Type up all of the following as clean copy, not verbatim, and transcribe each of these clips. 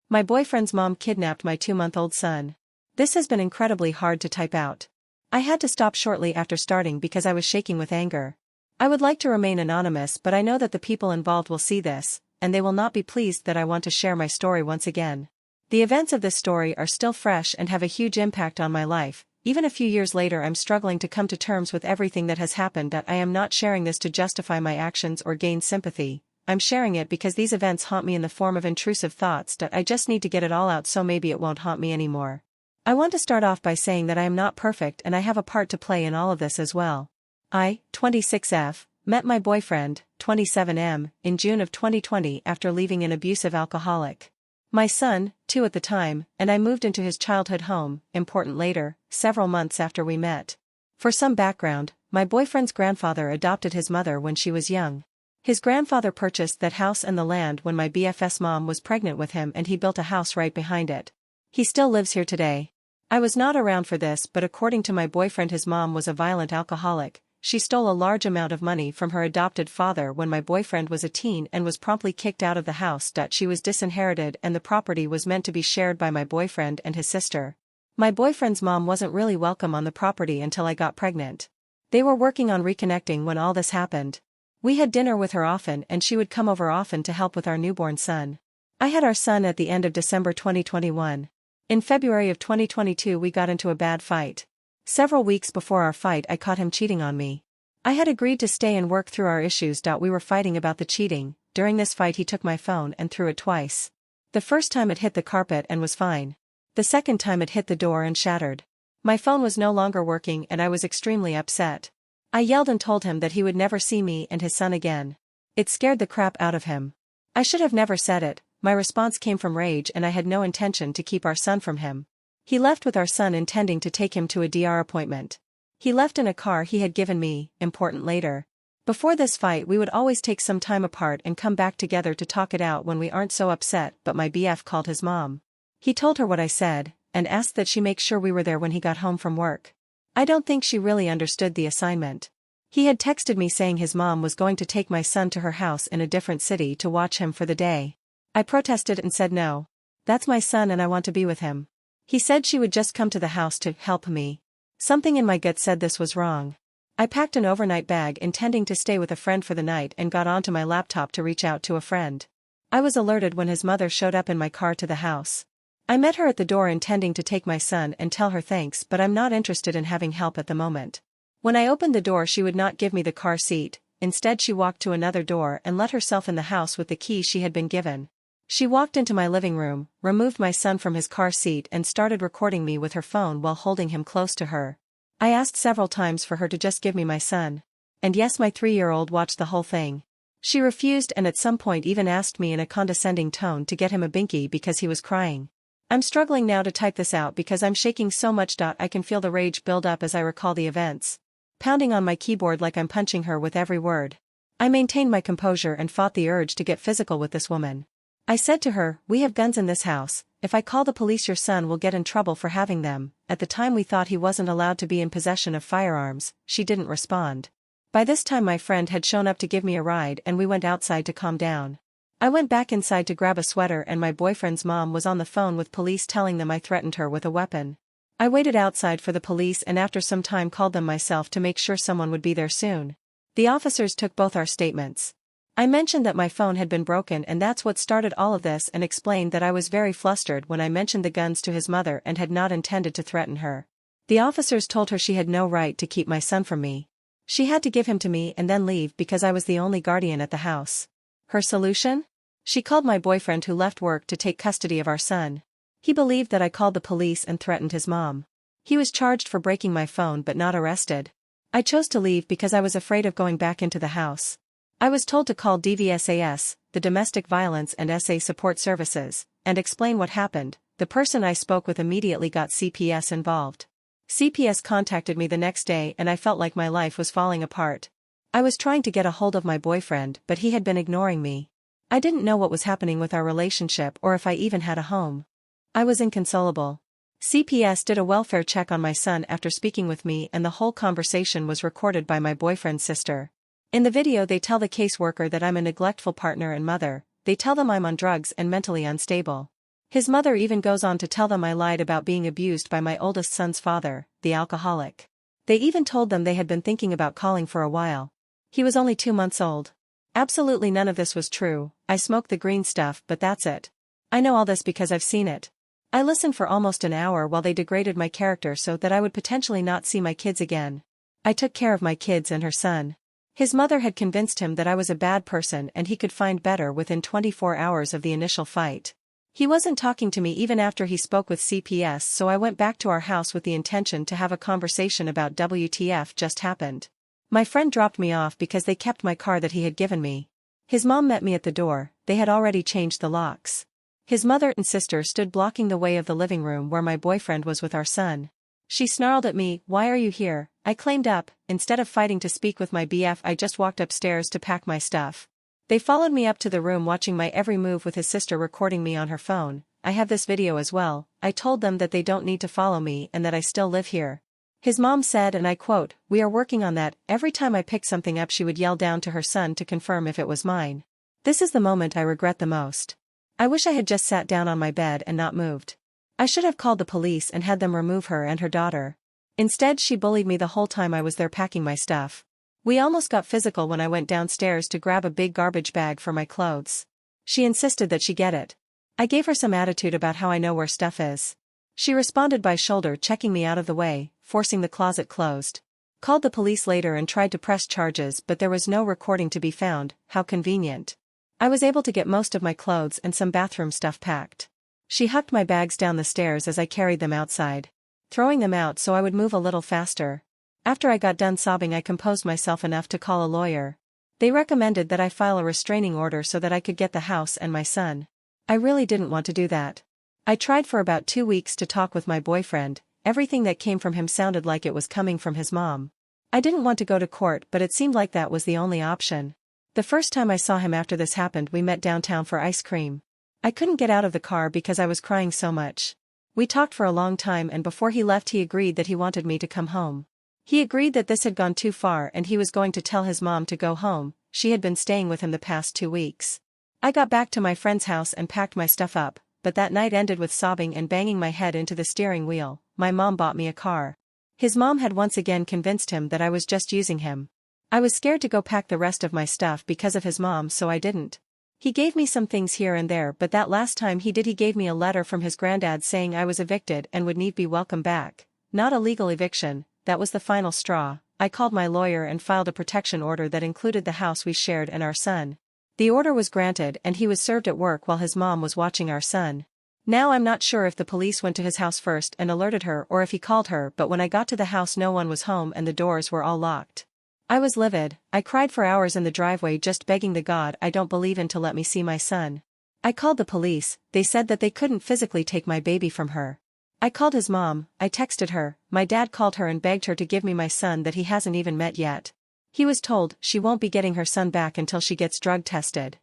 My boyfriend's mom kidnapped my 2-month-old son. This has been incredibly hard to type out. I had to stop shortly after starting because I was shaking with anger. I would like to remain anonymous, but I know that the people involved will see this, and they will not be pleased that I want to share my story once again. The events of this story are still fresh and have a huge impact on my life. Even a few years later, I'm struggling to come to terms with everything that has happened. I am not sharing this to justify my actions or gain sympathy. I'm sharing it because these events haunt me in the form of intrusive thoughts that I just need to get it all out so maybe it won't haunt me anymore. I want to start off by saying that I am not perfect and I have a part to play in all of this as well. I, 26F, met my boyfriend, 27M, in June of 2020 after leaving an abusive alcoholic. My son, 2 at the time, and I moved into his childhood home, important later, several months after we met. For some background, my boyfriend's grandfather adopted his mother when she was young. His grandfather purchased that house and the land when my BFF's mom was pregnant with him, and he built a house right behind it. He still lives here today. I was not around for this, but according to my boyfriend, his mom was a violent alcoholic. She stole a large amount of money from her adopted father when my boyfriend was a teen and was promptly kicked out of the house. She was disinherited and the property was meant to be shared by my boyfriend and his sister. My boyfriend's mom wasn't really welcome on the property until I got pregnant. They were working on reconnecting when all this happened. We had dinner with her often and she would come over often to help with our newborn son. I had our son at the end of December 2021. In February of 2022 we got into a bad fight. Several weeks before our fight I caught him cheating on me. I had agreed to stay and work through our issues. We were fighting about the cheating. During this fight he took my phone and threw it twice. The first time it hit the carpet and was fine. The second time it hit the door and shattered. My phone was no longer working and I was extremely upset. I yelled and told him that he would never see me and his son again. It scared the crap out of him. I should have never said it. My response came from rage and I had no intention to keep our son from him. He left with our son intending to take him to a DR appointment. He left in a car he had given me, important later. Before this fight we would always take some time apart and come back together to talk it out when we aren't so upset, but my BF called his mom. He told her what I said, and asked that she make sure we were there when he got home from work. I don't think she really understood the assignment. He had texted me saying his mom was going to take my son to her house in a different city to watch him for the day. I protested and said no. That's my son and I want to be with him. He said she would just come to the house to help me. Something in my gut said this was wrong. I packed an overnight bag intending to stay with a friend for the night and got onto my laptop to reach out to a friend. I was alerted when his mother showed up in my car to the house. I met her at the door intending to take my son and tell her thanks, but I'm not interested in having help at the moment. When I opened the door she would not give me the car seat. Instead she walked to another door and let herself in the house with the key she had been given. She walked into my living room, removed my son from his car seat and started recording me with her phone while holding him close to her. I asked several times for her to just give me my son. And yes, my 3-year-old watched the whole thing. She refused and at some point even asked me in a condescending tone to get him a binky because he was crying. I'm struggling now to type this out because I'm shaking so much. I can feel the rage build up as I recall the events. Pounding on my keyboard like I'm punching her with every word. I maintained my composure and fought the urge to get physical with this woman. I said to her, "We have guns in this house. If I call the police your son will get in trouble for having them." At the time we thought he wasn't allowed to be in possession of firearms. She didn't respond. By this time my friend had shown up to give me a ride and we went outside to calm down. I went back inside to grab a sweater and my boyfriend's mom was on the phone with police telling them I threatened her with a weapon. I waited outside for the police and after some time called them myself to make sure someone would be there soon. The officers took both our statements. I mentioned that my phone had been broken and that's what started all of this and explained that I was very flustered when I mentioned the guns to his mother and had not intended to threaten her. The officers told her she had no right to keep my son from me. She had to give him to me and then leave because I was the only guardian at the house. Her solution? She called my boyfriend who left work to take custody of our son. He believed that I called the police and threatened his mom. He was charged for breaking my phone but not arrested. I chose to leave because I was afraid of going back into the house. I was told to call DVSAS, the Domestic Violence and SA Support Services, and explain what happened. The person I spoke with immediately got CPS involved. CPS contacted me the next day and I felt like my life was falling apart. I was trying to get a hold of my boyfriend but he had been ignoring me. I didn't know what was happening with our relationship or if I even had a home. I was inconsolable. CPS did a welfare check on my son after speaking with me and the whole conversation was recorded by my boyfriend's sister. In the video they tell the caseworker that I'm a neglectful partner and mother. They tell them I'm on drugs and mentally unstable. His mother even goes on to tell them I lied about being abused by my oldest son's father, the alcoholic. They even told them they had been thinking about calling for a while. He was only 2 months old. Absolutely none of this was true. I smoked the green stuff, but that's it. I know all this because I've seen it. I listened for almost an hour while they degraded my character so that I would potentially not see my kids again. I took care of my kids and her son. His mother had convinced him that I was a bad person and he could find better within 24 hours of the initial fight. He wasn't talking to me even after he spoke with CPS, so I went back to our house with the intention to have a conversation about WTF just happened. My friend dropped me off because they kept my car that he had given me. His mom met me at the door. They had already changed the locks. His mother and sister stood blocking the way of the living room where my boyfriend was with our son. She snarled at me, "Why are you here?" I claimed up. Instead of fighting to speak with my BF, I just walked upstairs to pack my stuff. They followed me up to the room, watching my every move with his sister recording me on her phone. I have this video as well. I told them that they don't need to follow me and that I still live here. His mom said, and I quote, "We are working on that." Every time I picked something up she would yell down to her son to confirm if it was mine. This is the moment I regret the most. I wish I had just sat down on my bed and not moved. I should have called the police and had them remove her and her daughter. Instead she bullied me the whole time I was there packing my stuff. We almost got physical when I went downstairs to grab a big garbage bag for my clothes. She insisted that she get it. I gave her some attitude about how I know where stuff is. She responded by shoulder checking me out of the way, forcing the closet closed. Called the police later and tried to press charges, but there was no recording to be found. How convenient. I was able to get most of my clothes and some bathroom stuff packed. She hucked my bags down the stairs as I carried them outside, throwing them out so I would move a little faster. After I got done sobbing, I composed myself enough to call a lawyer. They recommended that I file a restraining order so that I could get the house and my son. I really didn't want to do that. I tried for about 2 weeks to talk with my boyfriend. Everything that came from him sounded like it was coming from his mom. I didn't want to go to court, but it seemed like that was the only option. The first time I saw him after this happened, we met downtown for ice cream. I couldn't get out of the car because I was crying so much. We talked for a long time, and before he left he agreed that he wanted me to come home. He agreed that this had gone too far and he was going to tell his mom to go home. She had been staying with him the past 2 weeks. I got back to my friend's house and packed my stuff up, but that night ended with sobbing and banging my head into the steering wheel. My mom bought me a car. His mom had once again convinced him that I was just using him. I was scared to go pack the rest of my stuff because of his mom, so I didn't. He gave me some things here and there, but that last time he gave me a letter from his granddad saying I was evicted and would need be welcome back. Not a legal eviction. That was the final straw. I called my lawyer and filed a protection order that included the house we shared and our son. The order was granted and he was served at work while his mom was watching our son. Now I'm not sure if the police went to his house first and alerted her or if he called her, but when I got to the house no one was home and the doors were all locked. I was livid. I cried for hours in the driveway just begging the God I don't believe in to let me see my son. I called the police. They said that they couldn't physically take my baby from her. I called his mom. I texted her. My dad called her and begged her to give me my son that he hasn't even met yet. He was told she won't be getting her son back until she gets drug tested.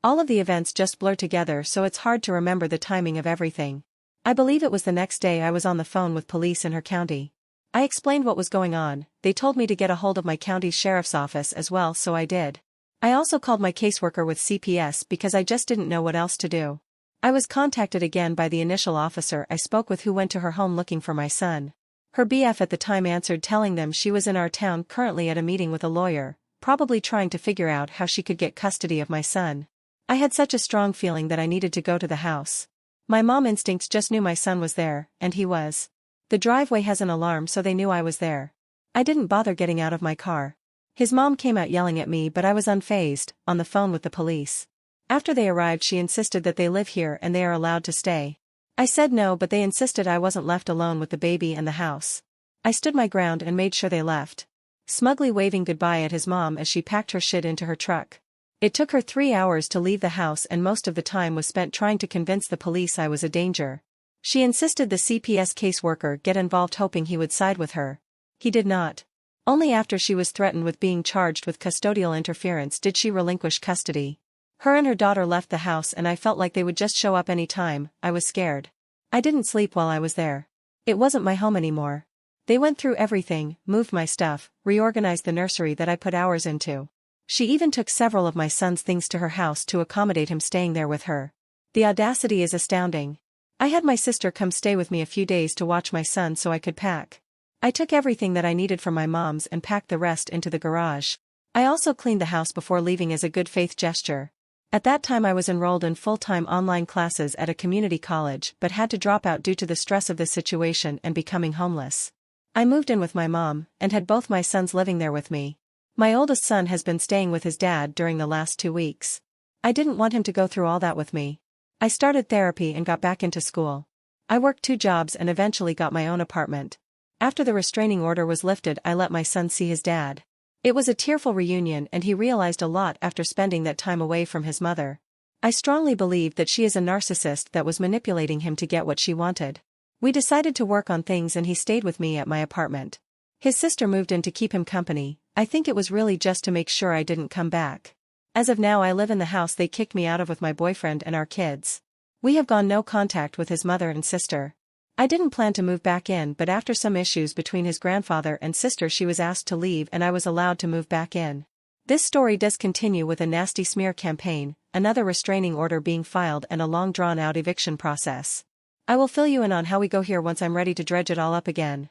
All of the events just blur together, so it's hard to remember the timing of everything. I believe it was the next day I was on the phone with police in her county. I explained what was going on. They told me to get a hold of my county's sheriff's office as well, so I did. I also called my caseworker with CPS because I just didn't know what else to do. I was contacted again by the initial officer I spoke with who went to her home looking for my son. Her BF at the time answered telling them she was in our town currently at a meeting with a lawyer, probably trying to figure out how she could get custody of my son. I had such a strong feeling that I needed to go to the house. My mom instincts just knew my son was there, and he was. The driveway has an alarm, so they knew I was there. I didn't bother getting out of my car. His mom came out yelling at me, but I was unfazed, on the phone with the police. After they arrived she insisted that they live here and they are allowed to stay. I said no, but they insisted I wasn't left alone with the baby and the house. I stood my ground and made sure they left, smugly waving goodbye at his mom as she packed her shit into her truck. It took her 3 hours to leave the house and most of the time was spent trying to convince the police I was a danger. She insisted the CPS caseworker get involved, hoping he would side with her. He did not. Only after she was threatened with being charged with custodial interference did she relinquish custody. Her and her daughter left the house and I felt like they would just show up any time. I was scared. I didn't sleep while I was there. It wasn't my home anymore. They went through everything, moved my stuff, reorganized the nursery that I put hours into. She even took several of my son's things to her house to accommodate him staying there with her. The audacity is astounding. I had my sister come stay with me a few days to watch my son so I could pack. I took everything that I needed from my mom's and packed the rest into the garage. I also cleaned the house before leaving as a good faith gesture. At that time I was enrolled in full-time online classes at a community college but had to drop out due to the stress of the situation and becoming homeless. I moved in with my mom, and had both my sons living there with me. My oldest son has been staying with his dad during the last 2 weeks. I didn't want him to go through all that with me. I started therapy and got back into school. I worked 2 jobs and eventually got my own apartment. After the restraining order was lifted, I let my son see his dad. It was a tearful reunion and he realized a lot after spending that time away from his mother. I strongly believe that she is a narcissist that was manipulating him to get what she wanted. We decided to work on things and he stayed with me at my apartment. His sister moved in to keep him company. I think it was really just to make sure I didn't come back. As of now I live in the house they kicked me out of with my boyfriend and our kids. We have gone no contact with his mother and sister. I didn't plan to move back in, but after some issues between his grandfather and sister she was asked to leave and I was allowed to move back in. This story does continue with a nasty smear campaign, another restraining order being filed and a long drawn-out eviction process. I will fill you in on how we go here once I'm ready to dredge it all up again.